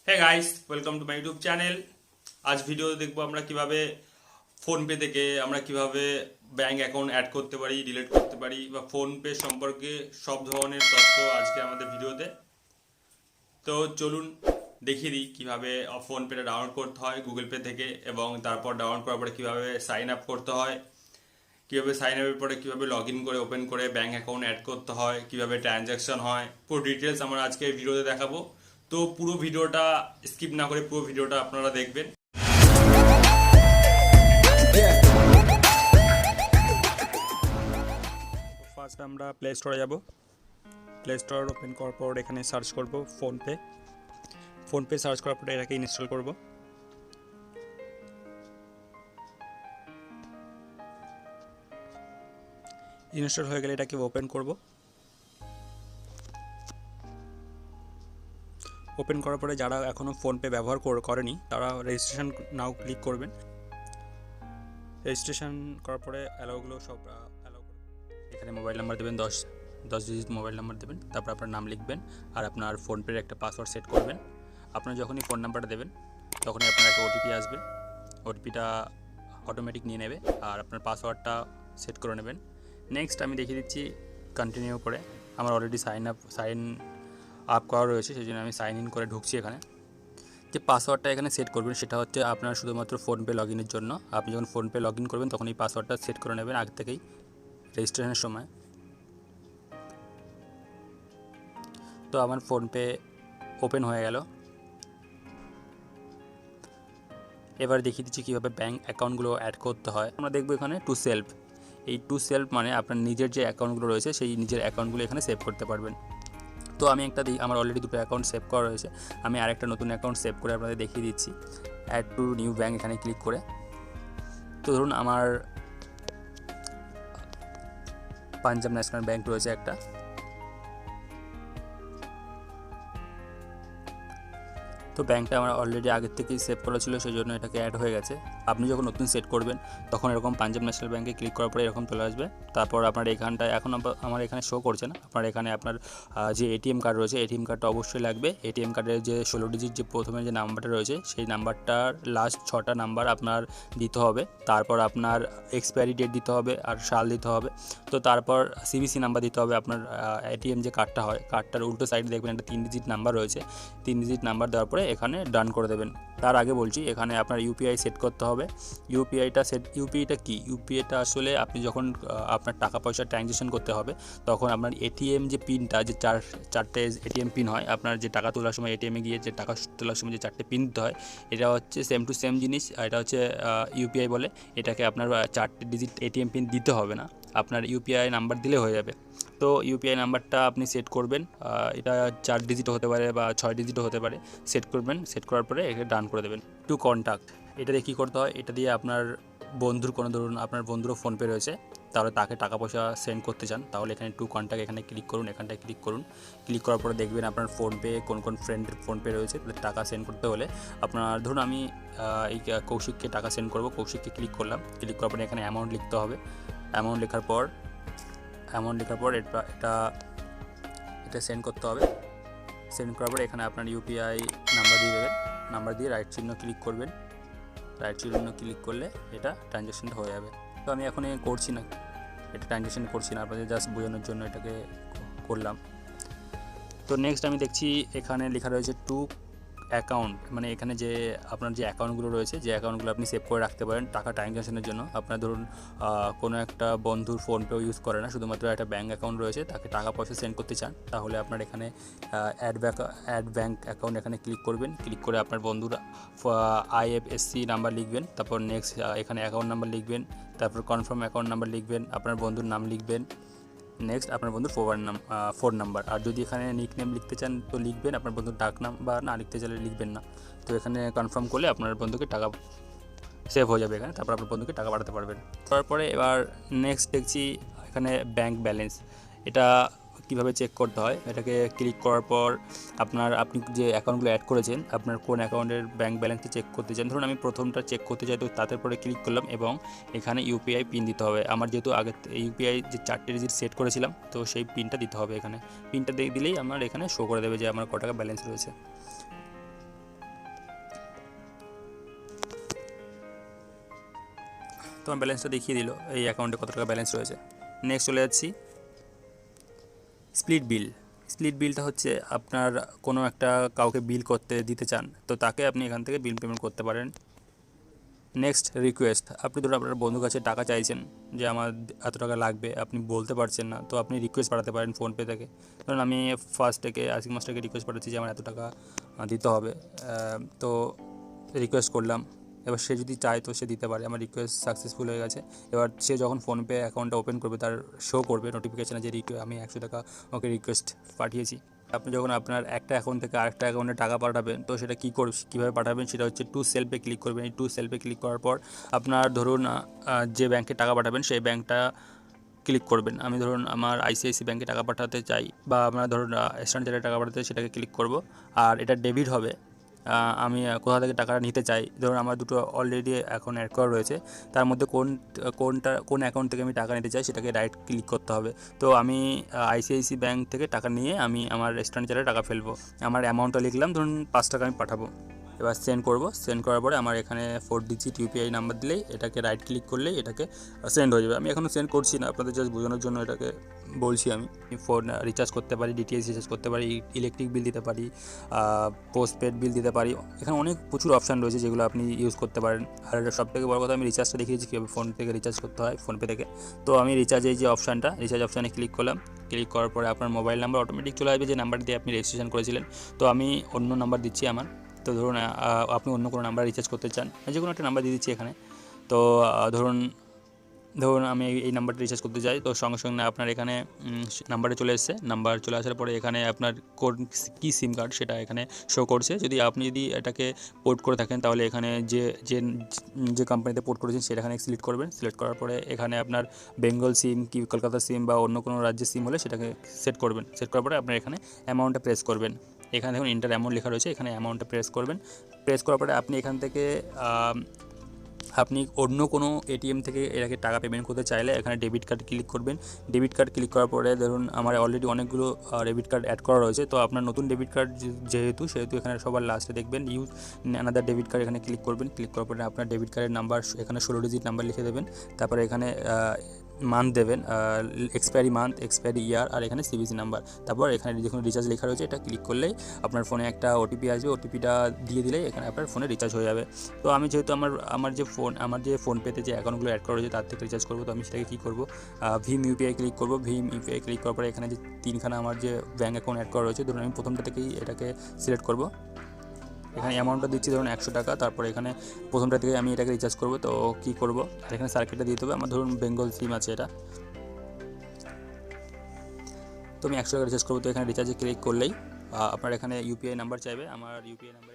Hey guys, welcome to my YouTube channel. আজ video দেখবো আমরা কিভাবে ফোনপে থেকে আমরা কিভাবে ব্যাংক অ্যাকাউন্ট অ্যাড করতে পারি, ডিলিট করতে পারি বা ফোনপে সম্পর্কে সব ধরনের তথ্য আজকে আমাদের ভিডিওতে। তো চলুন দেখিয়ে দিই কীভাবে ফোনপেটা ডাউনলোড করতে হয় গুগল পে থেকে, এবং তারপর ডাউনলোড করার পরে কীভাবে সাইন আপ করতে হয়, কীভাবে সাইন আপের পরে কীভাবে লগ ইন করে ওপেন করে ব্যাংক অ্যাকাউন্ট অ্যাড করতে হয়, কীভাবে ট্রানজ্যাকশন হয়, পুরো ডিটেলস আমরা আজকে ভিডিওতে দেখাবো। তো পুরো ভিডিওটা স্কিপ না করে পুরো ভিডিওটা আপনারা দেখবেন। ফার্স্ট আমরা প্লে স্টোরে যাব। প্লে স্টোর ওপেন করার পর এখানে সার্চ করব ফোনপে সার্চ করার পরে এটাকে ইনস্টল করব। ইনস্টল হয়ে গেলে এটাকে ওপেন করব। ওপেন করার পরে যারা এখনও ফোনপে ব্যবহার করেনি তারা রেজিস্ট্রেশন নাও ক্লিক করবেন। রেজিস্ট্রেশন করার পরে অ্যালাউগুলো সব অ্যালাউ করবেন। এখানে মোবাইল নাম্বার দেবেন, 10 ডিজিট মোবাইল নাম্বার দেবেন, তারপর আপনার নাম লিখবেন আর আপনার ফোনপের একটা পাসওয়ার্ড সেট করবেন। আপনার যখনই ফোন নাম্বারটা দেবেন তখনই আপনার একটা ওটিপি আসবে। ওটিপিটা অটোমেটিক নিয়ে নেবে আর আপনার পাসওয়ার্ডটা সেট করে নেবেন। নেক্সট আমি দেখিয়ে দিচ্ছি কন্টিনিউ করে। আমার অলরেডি সাইন আপ করা রয়েছে, সেই জন্য আমি সাইন ইন করে ঢুকছি। এখানে যে পাসওয়ার্ডটা এখানে সেট করবেন সেটা হচ্ছে আপনার শুধুমাত্র ফোনপে লগ ইনের জন্য। আপনি যখন ফোনপে লগ ইন করবেন তখন এই পাসওয়ার্ডটা সেট করে নেবেন আগে থেকেই রেজিস্ট্রেশনের সময়। তো আমার ফোনপে ওপেন হয়ে গেল। এবার দেখিয়ে দিচ্ছি কীভাবে ব্যাঙ্ক অ্যাকাউন্টগুলো অ্যাড করতে হয়। আমরা দেখবো এখানে টু সেলফ। এই টু সেলফ মানে আপনার নিজের যে অ্যাকাউন্টগুলো রয়েছে সেই নিজের অ্যাকাউন্টগুলো এখানে সেভ করতে পারবেন। তো আমি একটা দিই, আমার অলরেডি দুটো অ্যাকাউন্ট সেভ করা রয়েছে। আমি আরেকটা নতুন অ্যাকাউন্ট সেভ করে আপনাদের দেখিয়ে দিচ্ছি। অ্যাড টু নিউ ব্যাঙ্ক এখানে ক্লিক করে। তো ধরুন আমার পাঞ্জাব ন্যাশনাল ব্যাঙ্ক রয়েছে একটা। তো ব্যাঙ্কটা আমার অলরেডি আগের থেকেই সেভ করা ছিল, সেই জন্য এটাকে অ্যাড হয়ে গেছে। আপনি যখন নতুন সেট করবেন তখন এরকম পাঞ্জাব ন্যাশনাল ব্যাঙ্কে ক্লিক করার পরে এরকম চলে আসবে। তারপর আপনার এখানটায় এখন আমার এখানে শো করছে না, আপনার এখানে আপনার যে এটিএম কার্ড রয়েছে এটিএম কার্ডটা অবশ্যই লাগবে। এটিএম কার্ডের যে 16 ডিজিট যে প্রথমে যে নাম্বারটা রয়েছে সেই নাম্বারটার লাস্ট 6টা নাম্বার আপনার দিতে হবে। তারপর আপনার এক্সপায়ারি ডেট দিতে হবে আর সাল দিতে হবে। তো তারপর সিভিসি নাম্বার দিতে হবে। আপনার এটিএম যে কার্ডটা হয় কার্ডটার উল্টো সাইডে দেখবেন একটা 3 ডিজিট নাম্বার রয়েছে। 3 ডিজিট নাম্বার দেওয়ার পরে এখানে ডান করে দেবেন। তার আগে বলছি এখানে আপনার ইউপিআই সেট করতে হবে। ইউপিআইটা কি? ইউপিআইটা আসলে আপনি যখন আপনার টাকা পয়সা ট্রানজ্যাকশন করতে হবে তখন আপনার এটিএম যে পিনটা, যে চারটে এটিএম পিন হয়, আপনার যে টাকা তোলার সময় এটিএমে গিয়ে যে টাকা তোলার সময় যে 4টে পিন দিতে হয়, এটা হচ্ছে সেম টু সেম জিনিস। এটা হচ্ছে ইউপিআই বলে। এটাকে আপনার 4টে ডিজিট এটিএম পিন দিতে হবে না, আপনার ইউপিআই নাম্বার দিলে হয়ে যাবে। তো ইউপিআই নাম্বারটা আপনি সেট করবেন। এটা 4 ডিজিট হতে পারে বা 6 ডিজিটও হতে পারে। সেট করবেন, সেট করার পরে একে ডান করে দেবেন। টু কন্ট্যাক্ট, এটা দিয়ে কী করতে হয়? এটা দিয়ে আপনার বন্ধুর কোনো, ধরুন আপনার বন্ধুরও ফোনপে রয়েছে, তাহলে তাকে টাকা পয়সা সেন্ড করতে চান, তাহলে এখানে টু কন্ট্যাক্ট এখানে ক্লিক করুন। এখানটায় ক্লিক করুন। ক্লিক করার পরে দেখবেন আপনার ফোনপে কোন কোন ফ্রেন্ডের ফোনপে রয়েছে। তাদের টাকা সেন্ড করতে হলে আপনার, ধরুন আমি এই কৌশিককে টাকা সেন্ড করব, কৌশিককে ক্লিক করলাম। ক্লিক করার পরে এখানে অ্যামাউন্ট লিখতে হবে। অ্যামাউন্ট লেখার পর এটা সেন্ড করতে হবে। সেন্ড করার পরে এখানে আপনার ইউপিআই নাম্বার দিয়ে দেবেন। নাম্বার দিয়ে রাইট চিহ্ন ক্লিক করবেন। রাইট চিহ্ন ক্লিক করলে এটা ট্রানজ্যাকশনটা হয়ে যাবে। তো আমি এখন করছি না, এটা ট্রানজ্যাকশন করছি না, আপনাদের জাস্ট বোঝানোর জন্য এটাকে করলাম। তো নেক্সট আমি দেখছি এখানে লেখা রয়েছে টু অ্যাকাউন্ট, মানে এখানে যে আপনার যে অ্যাকাউন্টগুলো রয়েছে, যে অ্যাকাউন্টগুলো আপনি সেভ করে রাখতে পারেন টাকা ট্রানজ্যাকশনের জন্য। আপনার ধরুন কোনো একটা বন্ধুর ফোনপেও ইউজ করে না, শুধুমাত্র একটা ব্যাঙ্ক অ্যাকাউন্ট রয়েছে, তাকে টাকা পয়সা সেন্ড করতে চান, তাহলে আপনার এখানে অ্যাড ব্যাঙ্ক অ্যাকাউন্ট এখানে ক্লিক করবেন। ক্লিক করে আপনার বন্ধুর আইএফএসসি নাম্বার লিখবেন। তারপর নেক্সট এখানে অ্যাকাউন্ট নাম্বার লিখবেন। তারপর কনফার্ম অ্যাকাউন্ট নাম্বার লিখবেন। আপনার বন্ধুর নাম লিখবেন। নেক্সট আপনার বন্ধুর ফোন নাম্বার। আর যদি এখানে নিকনেম লিখতে চান তো লিখবেন, আপনার বন্ধুর ডাক নাম্বার না লিখতে চাইলে লিখবেন না। তো এখানে কনফার্ম করলে আপনার বন্ধুকে টাকা সেভ হয়ে যাবে এখানে, তারপর আপনার বন্ধুকে টাকা পাঠাতে পারবেন। তারপরে এবার নেক্সট দেখছি এখানে ব্যাঙ্ক ব্যালেন্স। এটা কীভাবে চেক করতে হয়? এটাকে ক্লিক করার পর আপনি যে অ্যাকাউন্টগুলো অ্যাড করেছেন আপনার কোন অ্যাকাউন্টের ব্যাঙ্ক ব্যালেন্সটা চেক করতে চান। ধরুন আমি প্রথমটা চেক করতে চাই, তো তাদের পরে ক্লিক করলাম এবং এখানে ইউপিআই পিন দিতে হবে। আমার যেহেতু আগে ইউপিআই যে 4টে ডিজিট সেট করেছিলাম, তো সেই পিনটা দিতে হবে এখানে। পিনটা দিলেই আমার এখানে শো করে দেবে যে আমার কত টাকা ব্যালেন্স রয়েছে। তো আমার ব্যালেন্সটা দেখিয়ে দিল এই অ্যাকাউন্টে কত টাকা ব্যালেন্স রয়েছে। নেক্সট চলে যাচ্ছি স্প্লিট বিল। স্প্লিট বিলটা হচ্ছে আপনার কোনো একটা কাউকে বিল করতে দিতে চান, তো তাকে আপনি এখান থেকে বিল পেমেন্ট করতে পারেন। নেক্সট রিকোয়েস্ট, আপনি ধরুন আপনার বন্ধুর কাছে টাকা চাইছেন যে আমার এত টাকা লাগবে, আপনি বলতে পারছেন না, তো আপনি রিকোয়েস্ট পাঠাতে পারেন ফোনপে থেকে। ধরুন আমি ফার্স্ট থেকে আশিক মাস্টারকে রিকোয়েস্ট পাঠাচ্ছি যে আমার এত টাকা দিতে হবে, তো রিকোয়েস্ট করলাম। এবার সে যদি চায় তো সে দিতে পারে। আমার রিকোয়েস্ট সাকসেসফুল হয়ে গেছে। এবার সে যখন ফোনপে অ্যাকাউন্টটা ওপেন করবে তার শো করবে নোটিফিকেশানে যে আমি 100 টাকা ওকে রিকোয়েস্ট পাঠিয়েছি। আপনি যখন আপনার একটা অ্যাকাউন্ট থেকে আরেকটা অ্যাকাউন্টে টাকা পাঠাবেন, তো সেটা কীভাবে পাঠাবেন সেটা হচ্ছে টু সেলফে ক্লিক করবেন। এই টু সেলফে ক্লিক করার পর আপনার ধরুন যে ব্যাংকে টাকা পাঠাবেন সেই ব্যাংকটা ক্লিক করবেন। আমি ধরুন আমার আইসিআইসি ব্যাংকে টাকা পাঠাতে চাই, বা আমরা ধরুন স্ট্যান্ডার্ডে টাকা পাঠাতে চাই, সেটাকে ক্লিক করব। আর এটা ডেবিট হবে। আমি কোথা থেকে টাকাটা নিতে চাই, ধরুন আমার দুটো অলরেডি অ্যাকাউন্ট অ্যাড করা রয়েছে, তার মধ্যে কোন অ্যাকাউন্ট থেকে আমি টাকা নিতে চাই সেটাকে রাইট ক্লিক করতে হবে। তো আমি আইসিআইসি ব্যাংক থেকে টাকা নিয়ে আমি আমার স্ট্যান্ডার্ডে টাকা ফেলবো। আমার অ্যামাউন্টটা লিখলাম, ধরুন 5 টাকা আমি পাঠাবো। এবার সেন্ড করব। সেন্ড করার পরে আমার এখানে 4 ডিজিট ইউপিআই নাম্বার দিলেই, এটাকে রাইট ক্লিক করলেই এটাকে সেন্ড হয়ে যাবে। আমি এখনও সেন্ড করছি না, আপনাদের জাস্ট বোঝানোর জন্য এটাকে বলছি। আমি ফোন রিচার্জ করতে পারি, ডিটিএইচ রিচার্জ করতে পারি, ইলেকট্রিক বিল দিতে পারি, পোস্টপেড বিল দিতে পারি। এখানে প্রচুর অপশান রয়েছে যেগুলো আপনি ইউজ করতে পারেন। আর সবথেকে বড় কথা, আমি রিচার্জটা দেখিয়েছি কীভাবে ফোন থেকে রিচার্জ করতে হয়, ফোনপে থেকে। তো আমি রিচার্জের যে অপশানটা, রিচার্জ অপশানে ক্লিক করলাম। ক্লিক করার পরে আপনার মোবাইল নাম্বার অটোমেটিক চলে আসবে, যে নাম্বার দিয়ে আপনি রেজিস্ট্রেশন করেছিলেন। তো আমি অন্য নাম্বার দিচ্ছি আমার। তো ধরুন আপনি অন্য কোনো নাম্বার রিচার্জ করতে চান, যে কোনো একটা নাম্বার দিয়ে দিচ্ছি এখানে। তো ধরুন আমি এই নাম্বারটা রিচার্জ করতে চাই, তো সঙ্গে সঙ্গে আপনার এখানে নাম্বারে চলে এসেছে। নাম্বার চলে আসার পরে এখানে আপনার কী সিম কার্ড সেটা এখানে শো করছে। আপনি যদি এটাকে পোর্ট করে থাকেন, তাহলে এখানে যে কোম্পানিতে পোর্ট করেছেন সেটা এখানে সিলেক্ট করবেন। সিলেক্ট করার পরে এখানে আপনার বেঙ্গল সিম কি কলকাতা সিম বা অন্য কোনো রাজ্যের সিম হলে সেটাকে সেট করবেন। সেট করার পরে আপনার এখানে অ্যামাউন্টটা প্রেস করবেন। এখানে দেখুন ইন্টার অ্যামাউন্ট লেখা রয়েছে, এখানে অ্যামাউন্টটা প্রেস করবেন। প্রেস করার পরে আপনি এখান থেকে আপনি অন্য কোনো এটিএম থেকে এটাকে টাকা পেমেন্ট করতে চাইলে এখানে ডেবিট কার্ড ক্লিক করবেন। ডেবিট কার্ড ক্লিক করার পরে ধরুন আমার অলরেডি অনেকগুলো ডেবিট কার্ড অ্যাড করা রয়েছে, তো আপনার নতুন ডেবিট কার্ড যেহেতু এখানে সবার লাস্টে দেখবেন ইউজ অ্যানাদার ডেবিট কার্ড, এখানে ক্লিক করবেন। ক্লিক করার পরে আপনার ডেবিট কার্ডের নাম্বার এখানে 16 ডিজিট নাম্বার লিখে দেবেন। তারপরে এখানে মান্থ দেবেন, এক্সপায়ারি মান্থ, এক্সপায়ারি ইয়ার, আর এখানে সিভিসি নাম্বার। তারপর এখানে দেখুন রিচার্জ লেখা রয়েছে, এটা ক্লিক করলেই আপনার ফোনে একটা ওটিপি আসবে। ওটিপিটা দিয়ে দিলেই এখানে আপনার ফোনে রিচার্জ হয়ে যাবে। তো আমি যেহেতু আমার যে ফোনপেতে যে অ্যাকাউন্টগুলো অ্যাড করা রয়েছে তার থেকে রিচার্জ করবো, তো আমি সেটাকে কী করবো, ভীম ইউপিআই ক্লিক করবো। ভীম ইউপিআই ক্লিক করার পরে এখানে যে 3খানা আমার যে ব্যাঙ্ক অ্যাকাউন্ট অ্যাড করা রয়েছে, ধরুন আমি প্রথমটা থেকেই এটাকে সিলেক্ট করবো। এখানে অ্যামাউন্টটা দিচ্ছি ধরুন 100 টাকা। তারপরে এখানে প্রথমটা থেকে আমি এটাকে রিচার্জ করবো। তো কী করবো, এখানে সার্কিটটা দিতে হবে। আমার ধরুন বেঙ্গল সিম আছে এটা, তো আমি 100 টাকা রিচার্জ করবো। তো এখানে রিচার্জে ক্লিক করলেই আপনার এখানে ইউপিআই নাম্বার চাইবে। আমার ইউপিআই নাম্বার